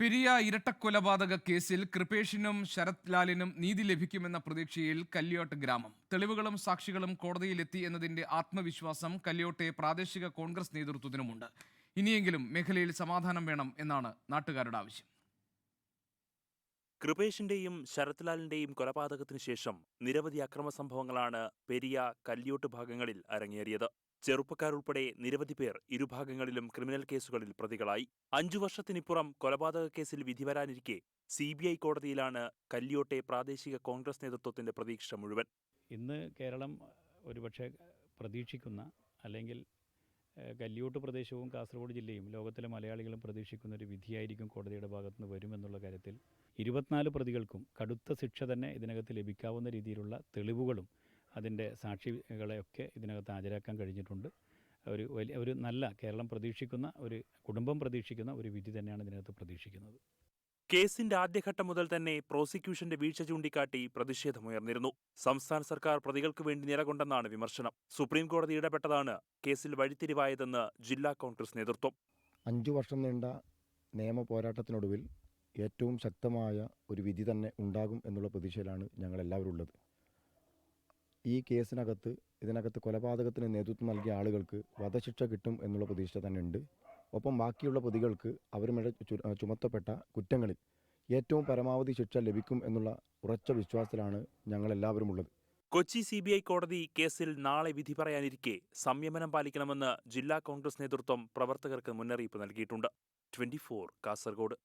പെരിയ ഇരട്ടക്കൊലപാതക കേസിൽ കൃപേഷിനും ശരത് ലാലിനും നീതി ലഭിക്കുമെന്ന പ്രതീക്ഷയിൽ കല്യോട്ട് ഗ്രാമം. തെളിവുകളും സാക്ഷികളും കോടതിയിലെത്തി എന്നതിന്റെ ആത്മവിശ്വാസം കല്യോട്ടെ പ്രാദേശിക കോൺഗ്രസ് നേതൃത്വത്തിനുമുണ്ട്. ഇനിയെങ്കിലും മേഖലയിൽ സമാധാനം വേണം എന്നാണ് നാട്ടുകാരുടെ ആവശ്യം. കൃപേഷിന്റെയും ശരത് ലാലിന്റെയും കൊലപാതകത്തിനു ശേഷം നിരവധി അക്രമ സംഭവങ്ങളാണ് പെരിയ, കല്യോട്ട് ഭാഗങ്ങളിൽ അരങ്ങേറിയത്. ചെറുപ്പക്കാരുൾപ്പെടെ നിരവധി പേർ ഇരുഭാഗങ്ങളിലും ക്രിമിനൽ കേസുകളിൽ പ്രതികളായി. 5 വർഷത്തിനിപ്പുറം കൊലപാതക കേസിൽ വിധി വരാനിരിക്കെ CBI കോടതിയിലാണ് കല്യോട്ടെ പ്രാദേശിക കോൺഗ്രസ് നേതൃത്വത്തിന്റെ പ്രതീക്ഷ മുഴുവൻ. ഇന്ന് കേരളം ഒരുപക്ഷെ പ്രതീക്ഷിക്കുന്ന, അല്ലെങ്കിൽ കല്യോട്ട് പ്രദേശവും കാസർഗോഡ് ജില്ലയും ലോകത്തിലെ മലയാളികളും പ്രതീക്ഷിക്കുന്ന ഒരു വിധിയായിരിക്കും കോടതിയുടെ ഭാഗത്തുനിന്ന് വരുമെന്നുള്ള കാര്യത്തിൽ 24 പ്രതികൾക്കും കടുത്ത ശിക്ഷ തന്നെ ഇതിനകത്ത് ലഭിക്കാവുന്ന രീതിയിലുള്ള തെളിവുകളും അതിൻ്റെ സാക്ഷികളെയൊക്കെ ഇതിനകത്ത് ഹാജരാക്കാൻ കഴിഞ്ഞിട്ടുണ്ട്. ഒരു നല്ല കേരളം പ്രതീക്ഷിക്കുന്ന, ഒരു കുടുംബം പ്രതീക്ഷിക്കുന്ന ഒരു വിധി തന്നെയാണ് ഇതിനകത്ത് പ്രതീക്ഷിക്കുന്നത്. കേസിന്റെ ആദ്യഘട്ടം മുതൽ തന്നെ പ്രോസിക്യൂഷന്റെ വീഴ്ച ചൂണ്ടിക്കാട്ടി പ്രതിഷേധമുയർന്നിരുന്നു. സംസ്ഥാന സർക്കാർ പ്രതികൾക്ക് വേണ്ടി നിലകൊണ്ടെന്നാണ് വിമർശനം. സുപ്രീം കോടതി ഇടപെട്ടതാണ് കേസിൽ വഴിത്തിരിവായതെന്ന് ജില്ലാ കോൺഗ്രസ് നേതൃത്വം. 5 വർഷം നീണ്ട നിയമ പോരാട്ടത്തിനൊടുവിൽ ഏറ്റവും ശക്തമായ ഒരു വിധി തന്നെ ഉണ്ടാകും എന്നുള്ള പ്രതീക്ഷയിലാണ് ഞങ്ങളെല്ലാവരും ഉള്ളത്. ഈ ഇതിനകത്ത് കൊലപാതകത്തിന് നേതൃത്വം നൽകിയ ആളുകൾക്ക് വധശിക്ഷ കിട്ടും എന്നുള്ള പ്രതീക്ഷ തന്നെ ഉണ്ട്. ഒപ്പം ബാക്കിയുള്ള പ്രതികൾക്ക് അവരുമേൽ ചുമത്തപ്പെട്ട കുറ്റങ്ങളിൽ ഏറ്റവും പരമാവധി ശിക്ഷ ലഭിക്കും എന്നുള്ള ഉറച്ച വിശ്വാസത്തിലാണ് ഞങ്ങളെല്ലാവരും ഉള്ളത്. കൊച്ചി CBI കോടതി കേസിൽ നാളെ വിധി പറയാനിരിക്കെ സംയമനം പാലിക്കണമെന്ന് ജില്ലാ കോൺഗ്രസ് നേതൃത്വം പ്രവർത്തകർക്ക് മുന്നറിയിപ്പ് നൽകിയിട്ടുണ്ട്. 24 കാസർഗോഡ്.